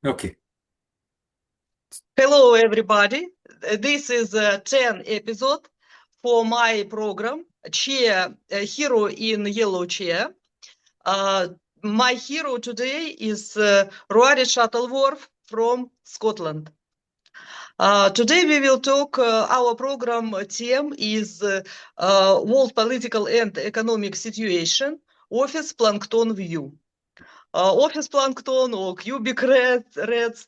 Okay. Hello, everybody. This is a 10 episode for my program, Chair, Hero in Yellow Chair. My hero today is Ruaridh Shuttleworrh from Scotland. Today we will talk, our program theme is world political and economic situation, office plankton view. Office plankton or cubic rats,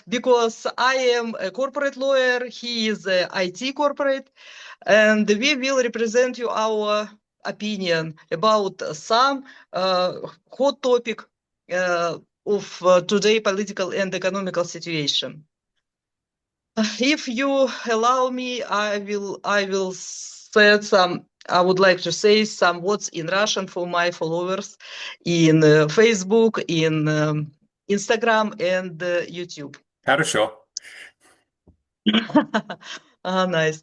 because I am a corporate lawyer, he is a IT corporate, and we will represent you our opinion about some hot topic of today political and economical situation. If you allow me, I would like to say some words in Russian for my followers in Facebook, in Instagram and YouTube. Хорошо. Nice.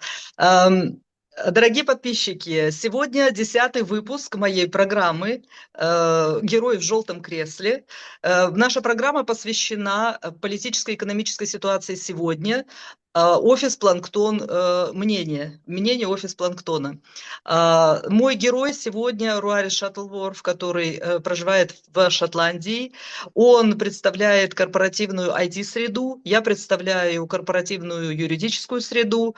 Дорогие подписчики, сегодня 10-й выпуск моей программы «Герой в желтом кресле». Наша программа посвящена политической и экономической ситуации сегодня. Офис Планктон, мнение офис Планктона. Мой герой сегодня Руаридh Shuttleworrh, который проживает в Шотландии. Он представляет корпоративную IT-среду, я представляю корпоративную юридическую среду.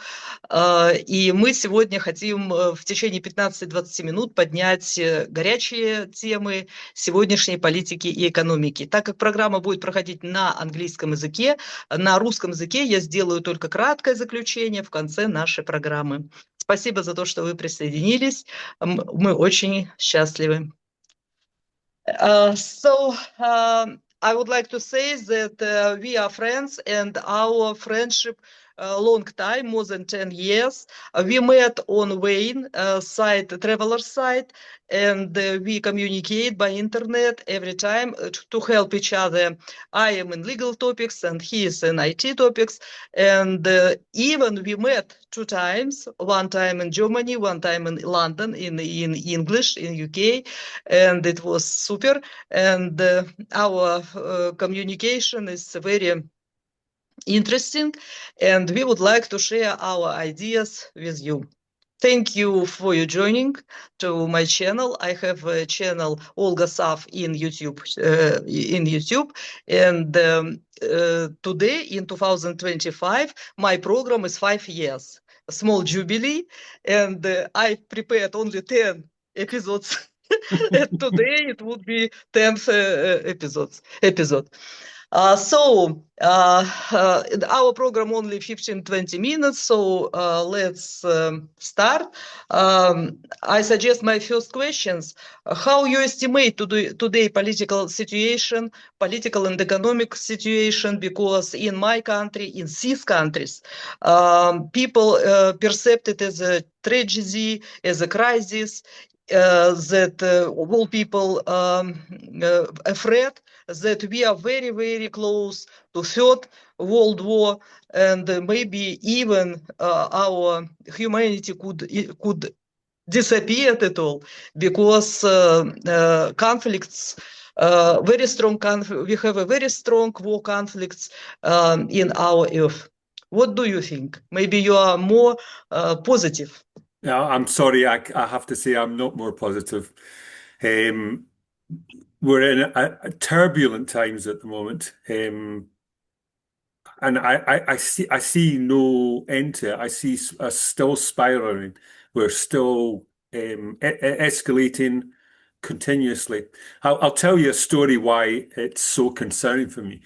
И мы сегодня хотим в течение 15-20 минут поднять горячие темы сегодняшней политики и экономики. Так как программа будет проходить на английском языке, на русском языке я сделаю только краткое заключение в конце нашей программы. Спасибо за то, что вы присоединились. Мы очень счастливы. I would like to say that we are friends and our friendship long time, more than 10 years. We met on Wayne site, traveler site, and we communicate by internet every time to help each other. I am in legal topics and he is in IT topics. And even we met 2 times, one time in Germany, one time in London, in English, in UK, and it was super. And our communication is very interesting, and we would like to share our ideas with you. Thank you for your joining to my channel. I have a channel Olga Saf in YouTube, and today in 2025 my program is 5 years, a small jubilee, and I prepared only 10 episodes. And today it would be 10th episode. Our program only 15-20 minutes, so let's start. I suggest my first questions. How you estimate today political situation, political and economic situation, because in my country, in these countries, people perceive it as a tragedy, as a crisis, that all people afraid that we are very, very close to Third World War, and maybe even our humanity could disappear at all, because conflicts, very strong we have a very strong war conflicts in our earth. What do you think? Maybe you are more positive. Yeah, I'm sorry, I have to say I'm not more positive. We're in a turbulent times at the moment, and I see no end to it. I see us still spiraling. We're still escalating continuously. I'll tell you a story why it's so concerning for me.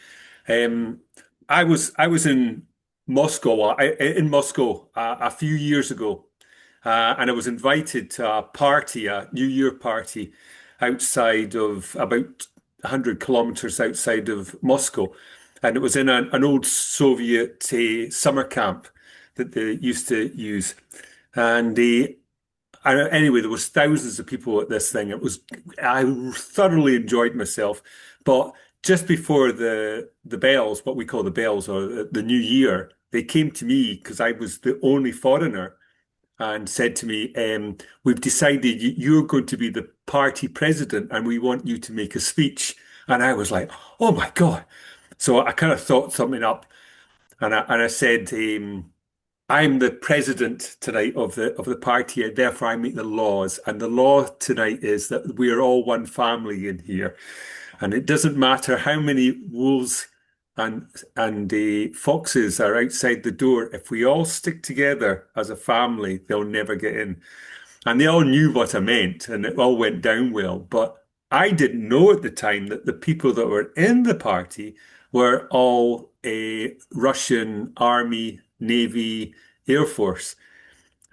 I was in Moscow, a few years ago, and I was invited to a party, a New Year party, outside of about 100 kilometers outside of Moscow. And it was in an old Soviet summer camp that they used to use. And anyway, there was thousands of people at this thing. I thoroughly enjoyed myself. But just before the bells, what we call the bells, or the New Year, they came to me because I was the only foreigner, and said to me, we've decided you're going to be the party president and we want you to make a speech And I was like, oh my God. So I kind of thought something up, and I said, I'm the president tonight of the party, and therefore I make the laws. And the law tonight is that we are all one family in here, and it doesn't matter how many wolves and foxes are outside the door. If we all stick together as a family, they'll never get in. And they all knew what I meant, and it all went down well. But I didn't know at the time that the people that were in the party were all a Russian Army, Navy, Air Force.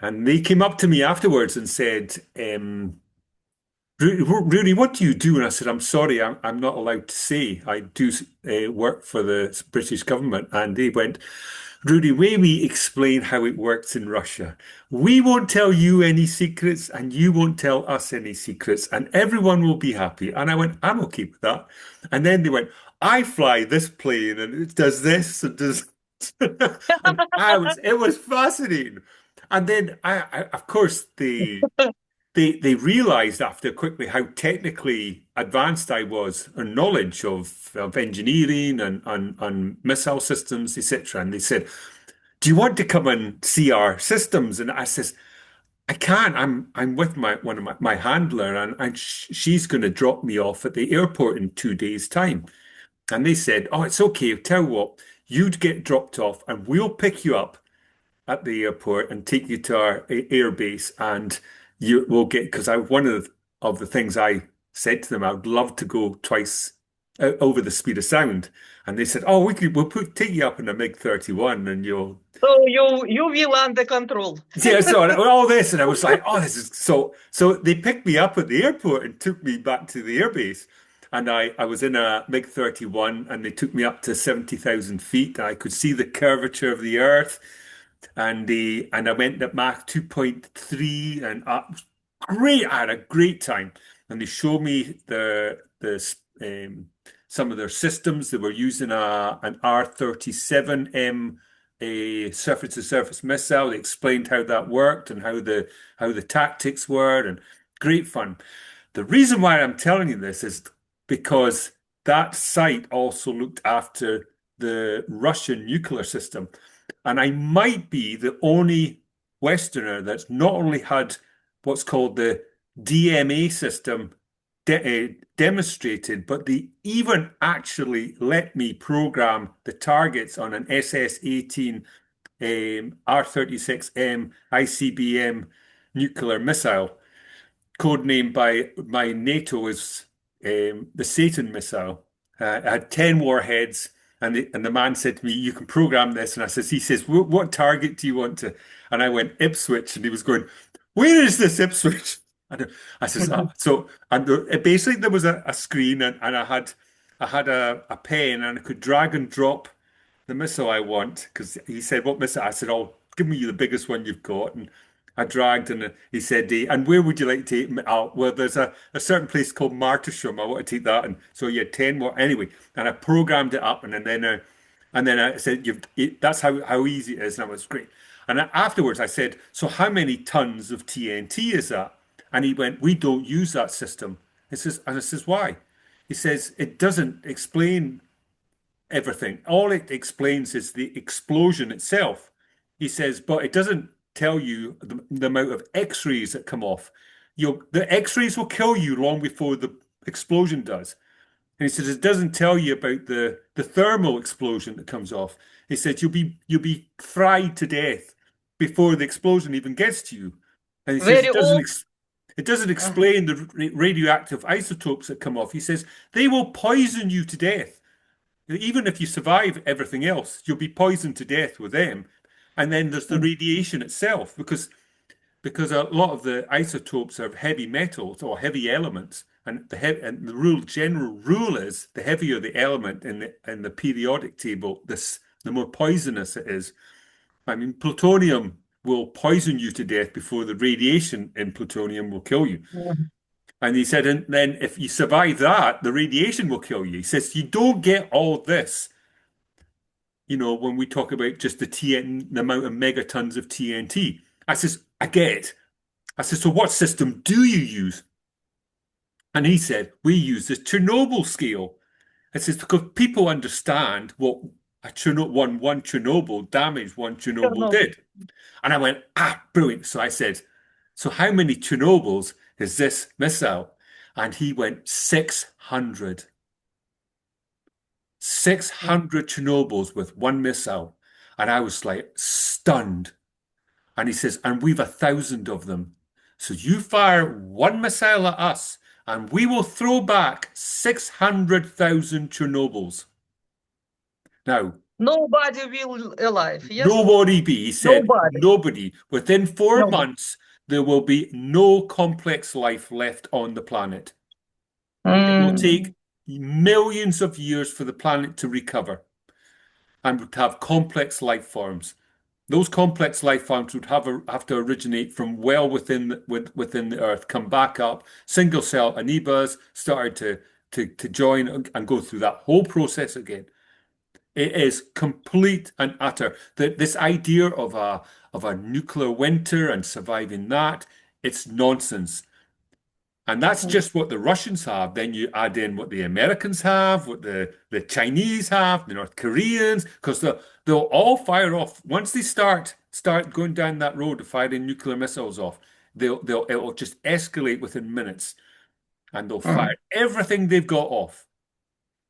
And they came up to me afterwards and said, Rudy, what do you do? And I said, I'm sorry, I'm not allowed to say. I do work for the British government. And they went, Rudy, may we explain how it works in Russia? We won't tell you any secrets, and you won't tell us any secrets, and everyone will be happy. And I went, I'm okay with that. And then they went, I fly this plane, and it does this and does. And it was fascinating. And then of course, they realized after quickly how technically advanced I was in knowledge of engineering and missile systems, etc. And they said, do you want to come and see our systems? And I says, I can't. I'm with one of my handler, and she's going to drop me off at the airport in 2 days' time. And they said, oh, it's okay. Tell you what, you'd get dropped off and we'll pick you up at the airport and take you to our air base, and you will get, because I one of the things I said to them, I would love to go twice over the speed of sound. And they said, oh, we'll take you up in a MiG-31 and you'll. So you will under control. Yeah, so all this, and I was like, oh, this is so. So they picked me up at the airport and took me back to the airbase. And I was in a MiG-31, and they took me up to 70,000 feet. I could see the curvature of the Earth, and I went at Mach 2.3, and great. I had a great time. And they showed me some of their systems. They were using an R-37M, a surface-to-surface missile. They explained how that worked and how the tactics were, and great fun. The reason why I'm telling you this is because that site also looked after the Russian nuclear system. And I might be the only Westerner that's not only had what's called the DMA system demonstrated, but they even actually let me program the targets on an SS-18 R-36M ICBM nuclear missile, codenamed by NATO as the Satan missile. It had 10 warheads. And the man said to me, you can program this. And he says, what target do you want to? And I went, Ipswich. And he was going, where is this Ipswich? And I says, basically there was a screen, and I had a pen, and I could drag and drop the missile I want. Because he said, what missile? I said, oh, give me the biggest one you've got. And I dragged, and he said, and where would you like to take me out? Well, there's a certain place called Martysham. I want to take that. And so you had 10 more. Anyway, and I programmed it up, and then I said, that's how easy it is. And that was great. And afterwards I said, so how many tons of TNT is that? And he went, we don't use that system. And I says, why? He says, it doesn't explain everything. All it explains is the explosion itself. He says, but it doesn't tell you the amount of X-rays that come off. The X-rays will kill you long before the explosion does. And he says it doesn't tell you about the thermal explosion that comes off. He said you'll be fried to death before the explosion even gets to you. And he says it doesn't explain the radioactive isotopes that come off. He says they will poison you to death. Even if you survive everything else, you'll be poisoned to death with them. And then there's the radiation itself, because a lot of the isotopes are heavy metals or heavy elements, and the general rule is the heavier the element in the periodic table, the more poisonous it is. I mean, plutonium will poison you to death before the radiation in plutonium will kill you. Yeah. And he said, and then if you survive that, the radiation will kill you. He says you don't get all this. When we talk about just the amount of megatons of TNT. I says, I get it. I said, so what system do you use? And he said, we use the Chernobyl scale. It says because people understand what one Chernobyl damage one Chernobyl Chernobyl. did. And I went, brilliant. So I said, so how many Chernobyls is this missile? And he went 600. 600 Chernobyls with one missile. And I was like stunned. And he says, and we've 1,000 of them. So you fire one missile at us, and we will throw back 600,000 Chernobyls. Now, Nobody will alive, yes? nobody be, he said, Nobody. nobody. Within 4 Nobody. months, there will be no complex life left on the planet. It will take millions of years for the planet to recover and to have complex life forms. Those complex life forms would have to originate from well within the Earth, come back up, single cell amoebas started to join and go through that whole process again. It is complete and utter. This idea of a nuclear winter and surviving that, it's nonsense. And that's just what the Russians have. Then you add in what the Americans have, what the Chinese have, the North Koreans, because they'll all fire off once they start going down that road of firing nuclear missiles off. It'll just escalate within minutes, and they'll fire everything they've got off.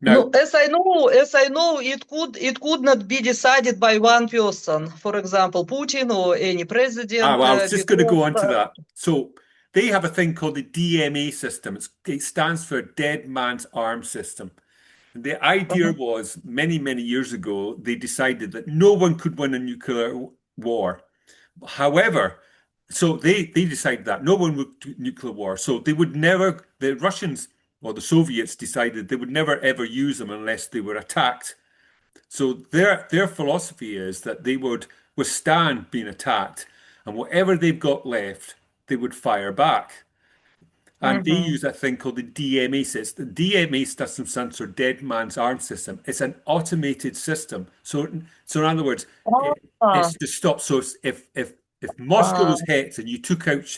Now, No, as I know, it could not be decided by one person. For example, Putin or any president. well, I was just going to go on to because that. So they have a thing called the DMA system. It stands for Dead Man's Arm System. And the idea was many, many years ago, they decided that no one could win a nuclear war. However, so they decided that no one would do nuclear war. So they would never, the Russians or the Soviets decided they would never ever use them unless they were attacked. So their philosophy is that they would withstand being attacked, and whatever they've got left, they would fire back. And they use a thing called the DMA system. The DMA system stands for Dead Man's Arm System. It's an automated system. So in other words, it's to stop. So if Moscow was hit and you took out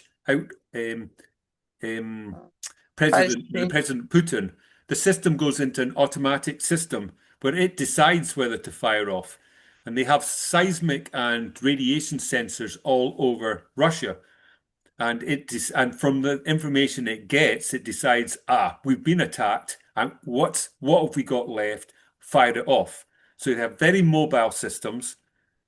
President Putin, the system goes into an automatic system where it decides whether to fire off. And they have seismic and radiation sensors all over Russia. And and from the information it gets, it decides, we've been attacked, and what have we got left? Fire it off. So they have very mobile systems,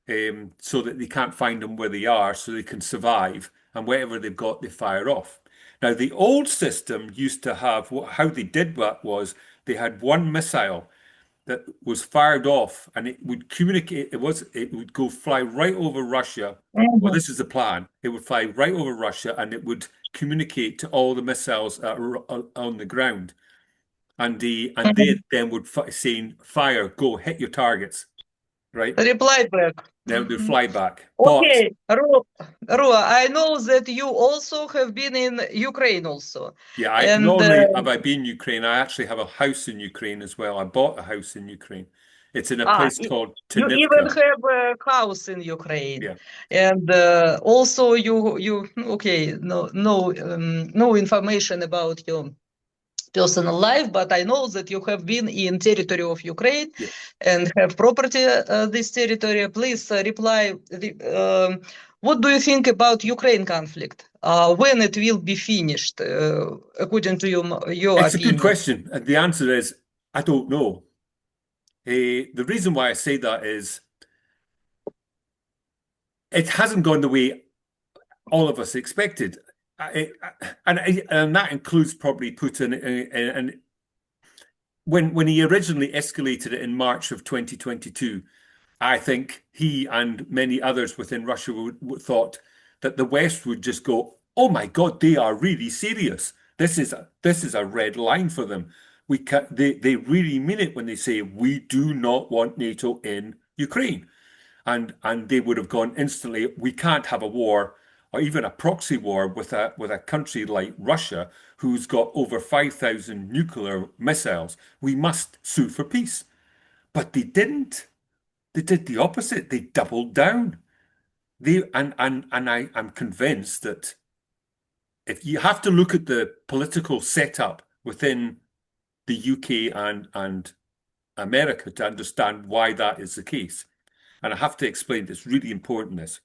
so that they can't find them where they are, so they can survive. And whatever they've got, they fire off. Now, the old system used to have how they did that was they had one missile that was fired off, and it would communicate. It would go fly right over Russia. Well, this is the plan. It would fly right over Russia, and it would communicate to all the missiles that are on the ground, and they then would say, "Fire, go, hit your targets." Right? Reply back. Now they fly back. Okay, Rua, I know that you also have been in Ukraine also. Yeah, not only have I been in Ukraine, I actually have a house in Ukraine as well. I bought a house in Ukraine. It's in a place called you even Ternivka. have a house in Ukraine. Yeah. And also no information about your personal life, but I know that you have been in territory of Ukraine and have property this territory. Please reply. What do you think about Ukraine conflict? When it will be finished, according to your It's opinion? a good question. And the answer is, I don't know. The reason why I say that is it hasn't gone the way all of us expected. And that includes probably Putin. And when he originally escalated it in March of 2022, I think he and many others within Russia thought that the West would just go, "Oh my God, they are really serious. This is a red line for them. They really mean it when they say we do not want NATO in Ukraine." And they would have gone instantly, we can't have a war or even a proxy war with a country like Russia who's got over 5,000 nuclear missiles. We must sue for peace. But they didn't. They did the opposite. They doubled down. I'm convinced that if you have to look at the political setup within the UK and America to understand why that is the case. And I have to explain, it's really important this.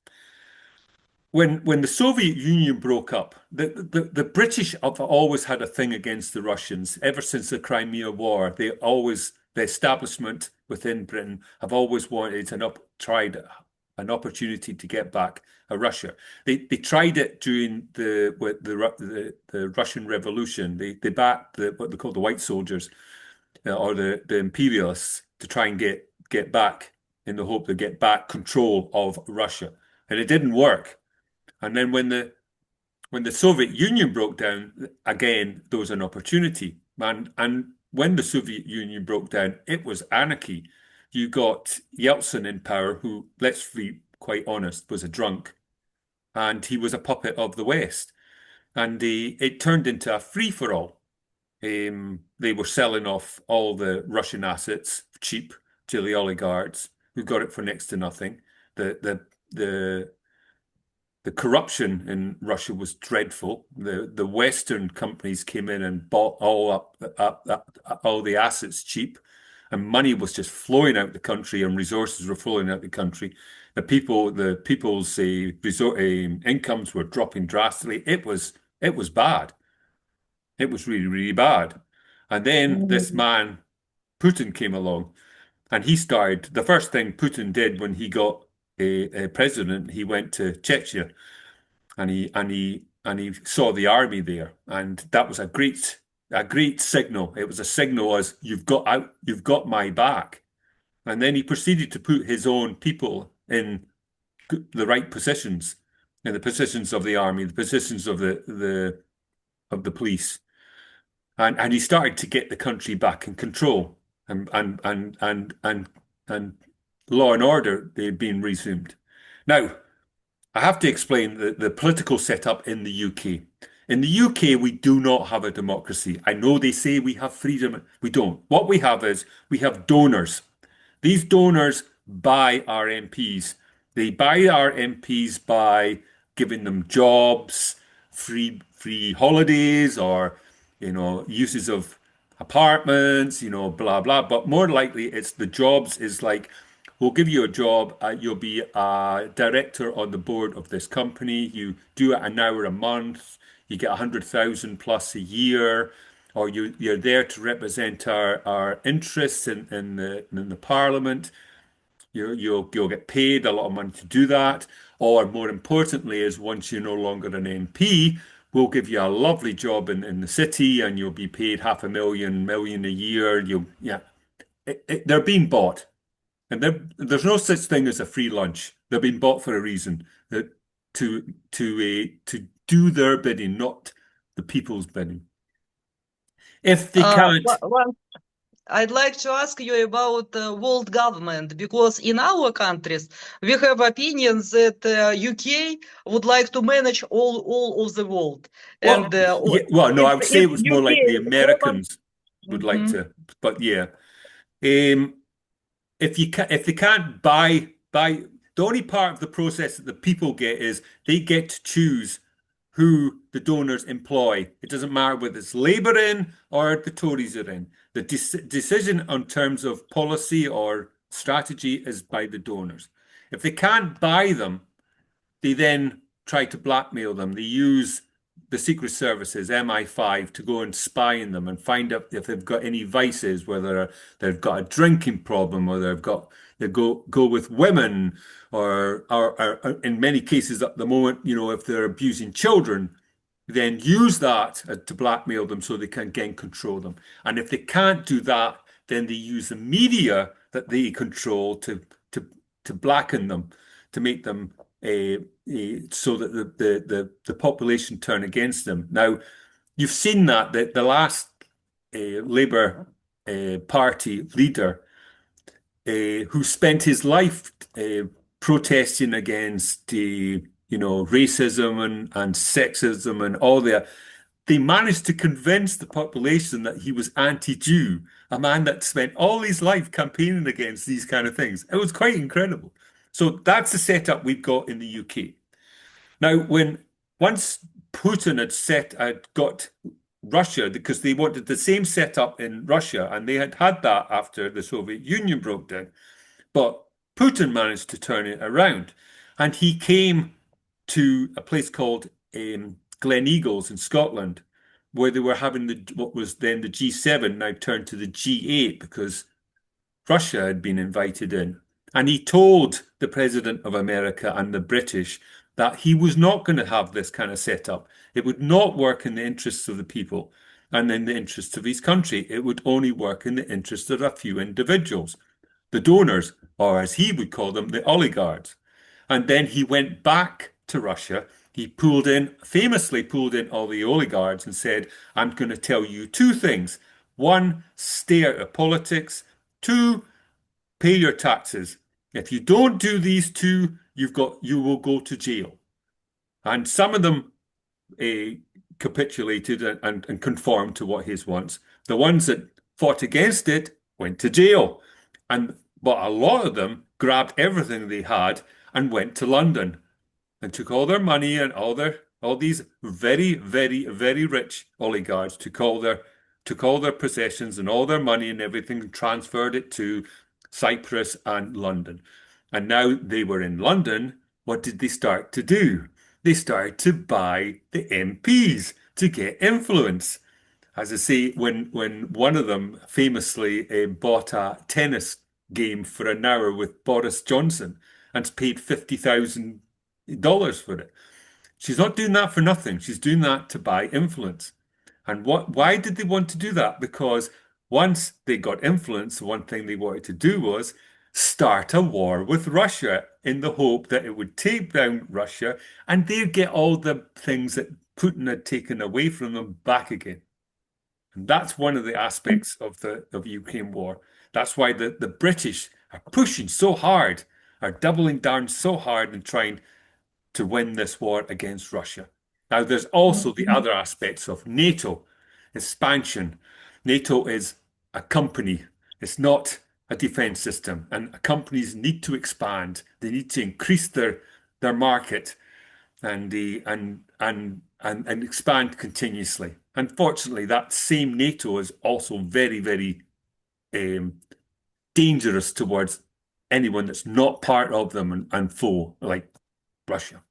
When the Soviet Union broke up, the British have always had a thing against the Russians. Ever since the Crimea War, the establishment within Britain have always wanted tried an opportunity to get back at Russia. They tried it during the Russian Revolution. They backed what they call the white soldiers or the imperialists to try and get back in the hope to get back control of Russia, and it didn't work. And then when the Soviet Union broke down, again, there was an opportunity. And when the Soviet Union broke down, it was anarchy. You got Yeltsin in power, who, let's be quite honest, was a drunk. And he was a puppet of the West. And it turned into a free-for-all. They were selling off all the Russian assets cheap to the oligarchs, who got it for next to nothing. The corruption in Russia was dreadful. The Western companies came in and bought all the assets cheap, and money was just flowing out the country, and resources were flowing out the country. The people's incomes were dropping drastically. It was bad. It was really, really bad. And then this man, Putin, came along, and he started. The first thing Putin did when he got a president, he went to Chechnya, and he saw the army there, and that was a great signal. It was a signal as you've got my back. And then he proceeded to put his own people in the right positions, in the positions of the army, the positions of the police, and he started to get the country back in control, and law and order, they've been resumed. Now, I have to explain the political setup in the UK. In the UK, we do not have a democracy. I know they say we have freedom. We don't. What we have is we have donors. These donors buy our MPs. They buy our MPs by giving them jobs, free holidays, or uses of apartments, blah blah. But more likely, it's the jobs is like, we'll give you a job. You'll be a director on the board of this company. You do it an hour a month. You get 100,000 plus a year, or you're there to represent our interests in the Parliament. You'll get paid a lot of money to do that. Or more importantly, is once you're no longer an MP, we'll give you a lovely job in the city, and you'll be paid $500,000 a year. They're being bought. And there's no such thing as a free lunch. They're being bought for a reason, to do their bidding, not the people's bidding. If they can't, I'd like to ask you about world government, because in our countries we have opinions that UK would like to manage all of the world. well, And no, I would say it was more like the UK Americans would like to, but yeah. If they can't buy, the only part of the process that the people get is they get to choose who the donors employ. It doesn't matter whether it's Labour in or the Tories are in. The decision on terms of policy or strategy is by the donors. If they can't buy them, they then try to blackmail them. They use the secret services, MI5, to go and spy on them and find out if they've got any vices, whether they've got a drinking problem, or they go with women, or in many cases at the moment, if they're abusing children, then use that to blackmail them so they can again control them. And if they can't do that, then they use the media that they control to blacken them, to make them so that the population turn against them. Now, you've seen that the last Labour Party leader who spent his life protesting against racism and sexism and all that, they managed to convince the population that he was anti-Jew, a man that spent all his life campaigning against these kind of things. It was quite incredible. So that's the setup we've got in the UK. Now, once Putin had got Russia, because they wanted the same setup in Russia, and they had had that after the Soviet Union broke down. But Putin managed to turn it around, and he came to a place called Glen Eagles in Scotland, where they were having what was then the G7, now turned to the G8 because Russia had been invited in. And he told the President of America and the British that he was not going to have this kind of setup. It would not work in the interests of the people and in the interests of his country. It would only work in the interests of a few individuals, the donors, or as he would call them, the oligarchs. And then he went back to Russia. He famously pulled in all the oligarchs and said, I'm going to tell you two things. One, stay out of politics. Two, pay your taxes. If you don't do these two, you will go to jail. And some of them capitulated and conformed to what his wants. The ones that fought against it went to jail. But a lot of them grabbed everything they had and went to London and took all their money and all these very, very, very rich oligarchs took all their possessions and all their money and everything and transferred it to Cyprus and London. And now they were in London. What did they start to do? They started to buy the MPs to get influence. As I say, when one of them famously bought a tennis game for an hour with Boris Johnson and paid $50,000 for it. She's not doing that for nothing. She's doing that to buy influence. And why did they want to do that? Because once they got influence, one thing they wanted to do was start a war with Russia in the hope that it would take down Russia and they'd get all the things that Putin had taken away from them back again. And that's one of the aspects of the Ukraine war. That's why the British are pushing so hard, are doubling down so hard in trying to win this war against Russia. Now, there's also the other aspects of NATO expansion. NATO is a company. It's not a defense system. And companies need to expand. They need to increase their market and expand continuously. Unfortunately, that same NATO is also very, very dangerous towards anyone that's not part of them and foe, like Russia.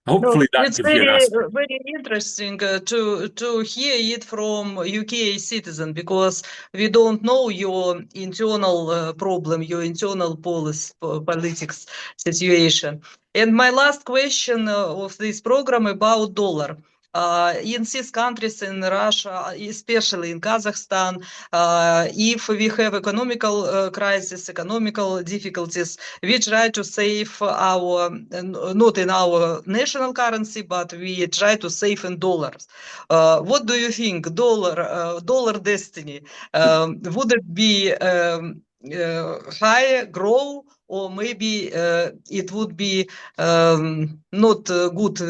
Hopefully that it's gives you an answer. very interesting to hear it from UK citizen, because we don't know your internal problem, your internal politics situation. And my last question of this program about dollar. In these countries, in Russia, especially in Kazakhstan, if we have economical crisis, economical difficulties, we try to save our, not in our national currency, but we try to save in dollars. What do you think, dollar destiny? Would it be high, grow, or maybe it would be not a good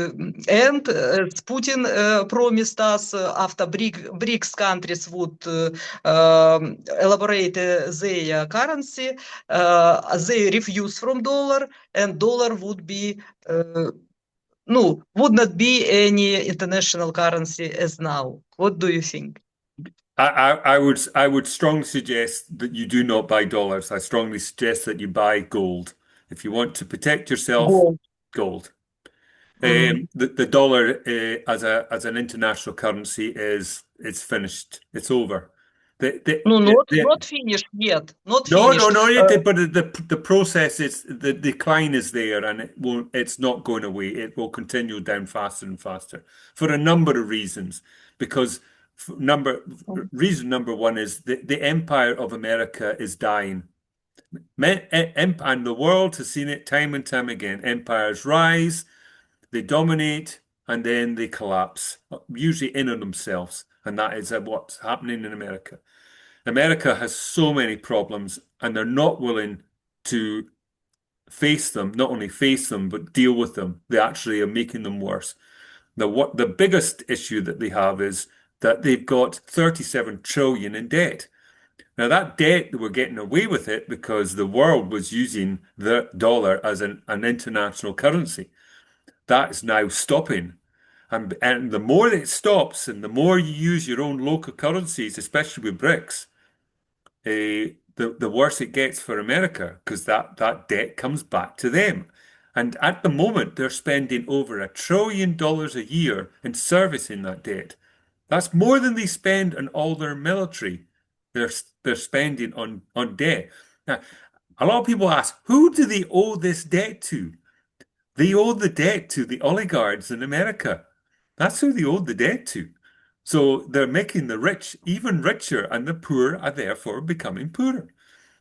end, as Putin promised us after BRICS countries would elaborate their currency, they refuse from dollar, and dollar would be would not be any international currency as now. What do you think? I would strongly suggest that you do not buy dollars. I strongly suggest that you buy gold. If you want to protect yourself, gold. The dollar as an international currency is finished. It's over. Not finished yet. Not finished. No, yet. But the process is the decline is there, and it's not going away. It will continue down faster and faster for a number of reasons. Because reason number one is the empire of America is dying. And the world has seen it time and time again. Empires rise, they dominate, and then they collapse, usually in on themselves. And that is what's happening in America. America has so many problems, and they're not willing to face them, not only face them, but deal with them. They actually are making them worse. The biggest issue that they have is that they've got 37 trillion in debt. Now, that debt, they were getting away with it because the world was using the dollar as an international currency. That is now stopping. And the more it stops and the more you use your own local currencies, especially with BRICS, the worse it gets for America because that debt comes back to them. And at the moment, they're spending over $1 trillion a year in servicing that debt. That's more than they spend on all their military. They're spending on debt. Now, a lot of people ask, who do they owe this debt to? They owe the debt to the oligarchs in America. That's who they owe the debt to. So they're making the rich even richer, and the poor are therefore becoming poorer.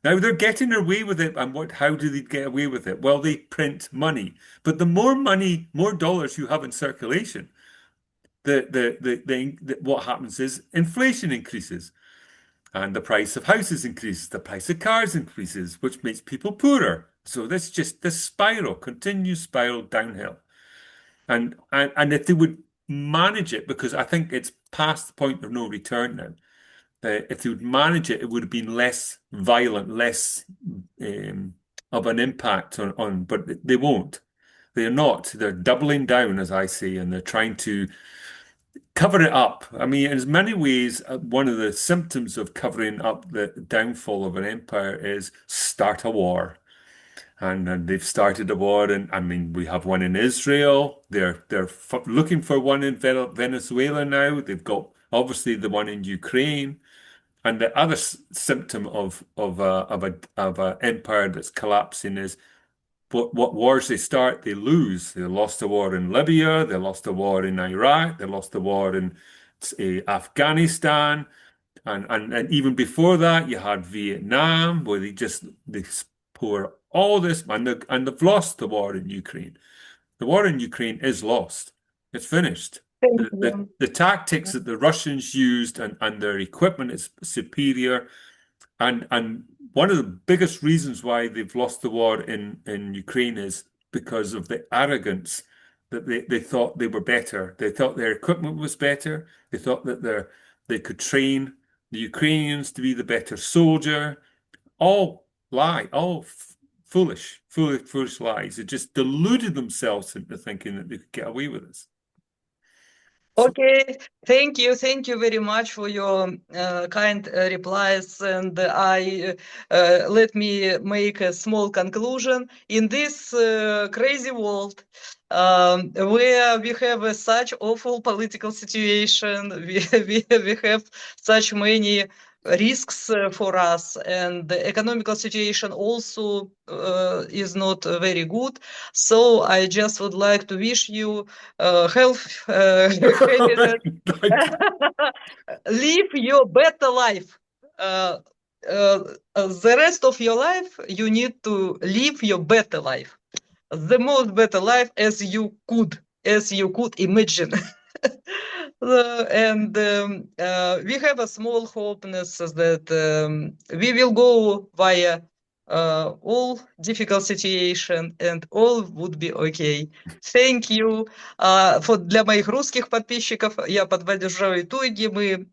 Now they're getting away with it, and how do they get away with it? Well, they print money. But the more money, more dollars you have in circulation, what happens is inflation increases, and the price of houses increases, the price of cars increases, which makes people poorer. So this spiral, continuous spiral downhill. And if they would manage it, because I think it's past the point of no return now. If they would manage it, it would have been less violent, less of an impact on, but they won't. They're not. They're doubling down, as I say, and they're trying to cover it up. I mean, in many ways, one of the symptoms of covering up the downfall of an empire is start a war. And they've started a war, and I mean, we have one in Israel. They're looking for one in Venezuela now. They've got obviously the one in Ukraine, and the other symptom of a empire that's collapsing is what wars they start, they lose. They lost a war in Libya. They lost a war in Iraq. They lost a war in Afghanistan, and even before that, you had Vietnam, where they pour all this, and they've lost the war in Ukraine. The war in Ukraine is lost. It's finished. Thank you. The tactics that the Russians used and their equipment is superior. And one of the biggest reasons why they've lost the war in Ukraine is because of the arrogance that they thought they were better. They thought their equipment was better. They thought that they could train the Ukrainians to be the better soldier. All lie, all foolish lies. They just deluded themselves into thinking that they could get away with this. Okay, thank you very much for your kind replies, and let me make a small conclusion. In this crazy world, where we have such awful political situation, we have such many risks for us, and the economical situation also is not very good. So I just would like to wish you health, happiness, live your better life. The rest of your life, you need to live your better life, the most better life as you could imagine. And we have a small hopeness that we will go via all difficult situation and all would be okay. Thank you. Для моих русских подписчиков я подвожу итоги. Мы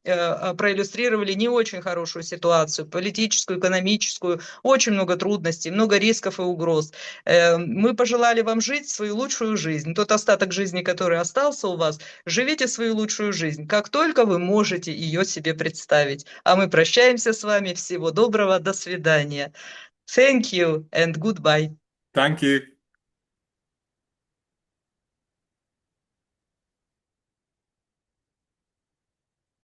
проиллюстрировали не очень хорошую ситуацию, политическую, экономическую, очень много трудностей, много рисков и угроз. Мы пожелали вам жить свою лучшую жизнь. Тот остаток жизни, который остался у вас, живите свою лучшую жизнь, как только вы можете ее себе представить. А мы прощаемся с вами. Всего доброго. До свидания. Thank you and goodbye. Thank you.